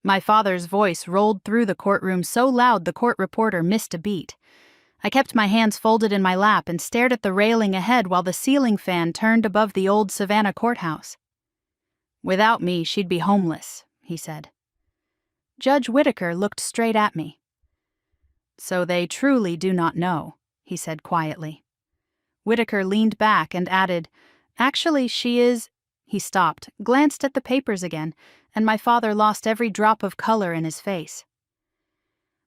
My father's voice rolled through the courtroom so loud the court reporter missed a beat. I kept my hands folded in my lap and stared at the railing ahead while the ceiling fan turned above the old Savannah courthouse. "Without me, she'd be homeless," he said. Judge Whitaker looked straight at me. "So they truly do not know," he said quietly. Whitaker leaned back and added, "Actually, she is—" He stopped, glanced at the papers again, and my father lost every drop of color in his face.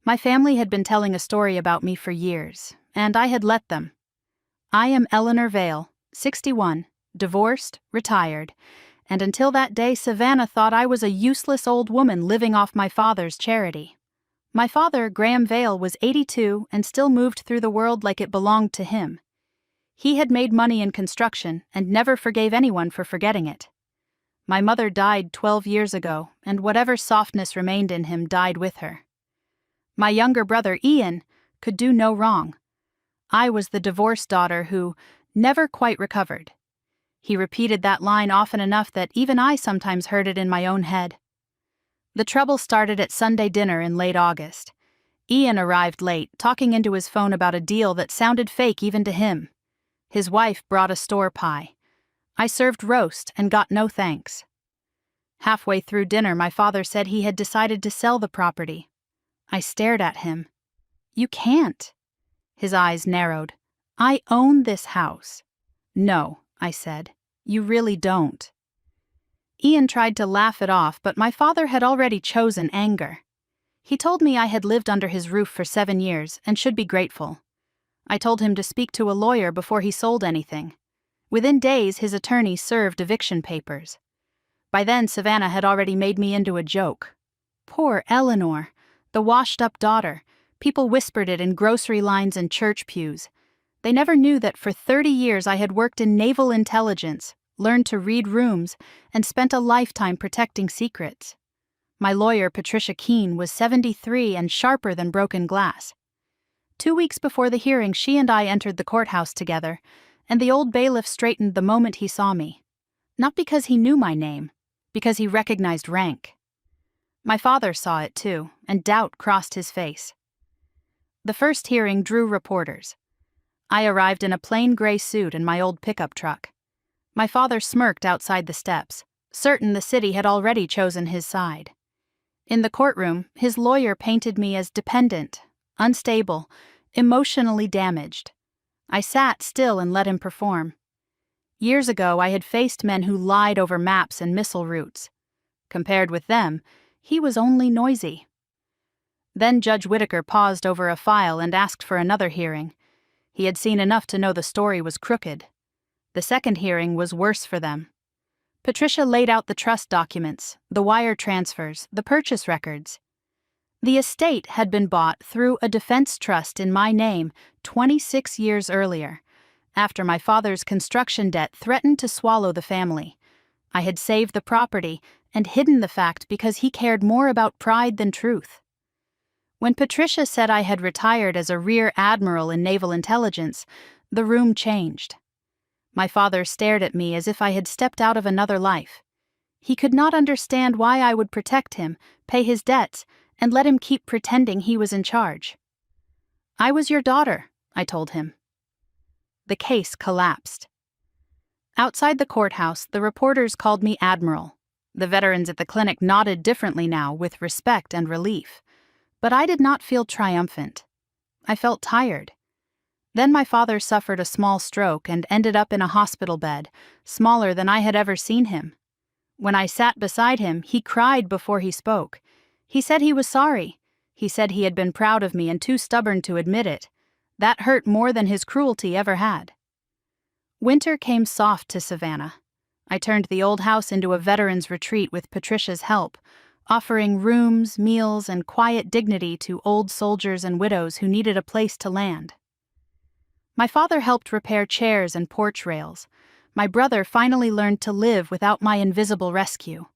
My family had been telling a story about me for years, and I had let them. I am Eleanor Vale, 61, divorced, retired, and until that day Savannah thought I was a useless old woman living off my father's charity. My father, Graham Vale, was 82 and still moved through the world like it belonged to him. He had made money in construction and never forgave anyone for forgetting it. My mother died 12 years ago, and whatever softness remained in him died with her. My younger brother, Ian, could do no wrong. I was the divorced daughter who never quite recovered. He repeated that line often enough that even I sometimes heard it in my own head. The trouble started at Sunday dinner in late August. Ian arrived late, talking into his phone about a deal that sounded fake even to him. His wife brought a store pie. I served roast and got no thanks. Halfway through dinner, my father said he had decided to sell the property. I stared at him. "You can't." His eyes narrowed. "I own this house." "No," I said. "You really don't." Ian tried to laugh it off, but my father had already chosen anger. He told me I had lived under his roof for 7 years and should be grateful. I told him to speak to a lawyer before he sold anything. Within days, his attorney served eviction papers. By then, Savannah had already made me into a joke. Poor Eleanor, the washed-up daughter. People whispered it in grocery lines and church pews. They never knew that for 30 years I had worked in naval intelligence, learned to read rooms, and spent a lifetime protecting secrets. My lawyer, Patricia Keene, was 73 and sharper than broken glass. 2 weeks before the hearing, she and I entered the courthouse together, and the old bailiff straightened the moment he saw me. Not because he knew my name, because he recognized rank. My father saw it too, and doubt crossed his face. The first hearing drew reporters. I arrived in a plain gray suit and my old pickup truck. My father smirked outside the steps, certain the city had already chosen his side. In the courtroom, his lawyer painted me as dependent, unstable, emotionally damaged. I sat still and let him perform. Years ago, I had faced men who lied over maps and missile routes. Compared with them, he was only noisy. Then Judge Whitaker paused over a file and asked for another hearing. He had seen enough to know the story was crooked. The second hearing was worse for them. Patricia laid out the trust documents, the wire transfers, the purchase records. The estate had been bought through a defense trust in my name 26 years earlier, after my father's construction debt threatened to swallow the family. I had saved the property and hidden the fact because he cared more about pride than truth. When Patricia said I had retired as a rear admiral in naval intelligence, the room changed. My father stared at me as if I had stepped out of another life. He could not understand why I would protect him, pay his debts, and let him keep pretending he was in charge. "I was your daughter," I told him. The case collapsed. Outside the courthouse, the reporters called me Admiral. The veterans at the clinic nodded differently now, with respect and relief. But I did not feel triumphant. I felt tired. Then my father suffered a small stroke and ended up in a hospital bed, smaller than I had ever seen him. When I sat beside him, he cried before he spoke. He said he was sorry. He said he had been proud of me and too stubborn to admit it. That hurt more than his cruelty ever had. Winter came soft to Savannah. I turned the old house into a veterans' retreat with Patricia's help, offering rooms, meals, and quiet dignity to old soldiers and widows who needed a place to land. My father helped repair chairs and porch rails. My brother finally learned to live without my invisible rescue.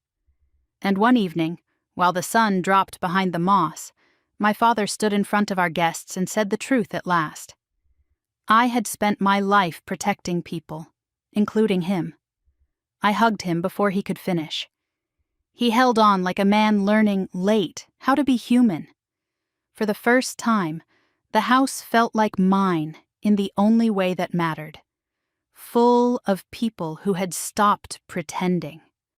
And one evening, while the sun dropped behind the moss, my father stood in front of our guests and said the truth at last. I had spent my life protecting people, including him. I hugged him before he could finish. He held on like a man learning, late, how to be human. For the first time, the house felt like mine in the only way that mattered. Full of people who had stopped pretending.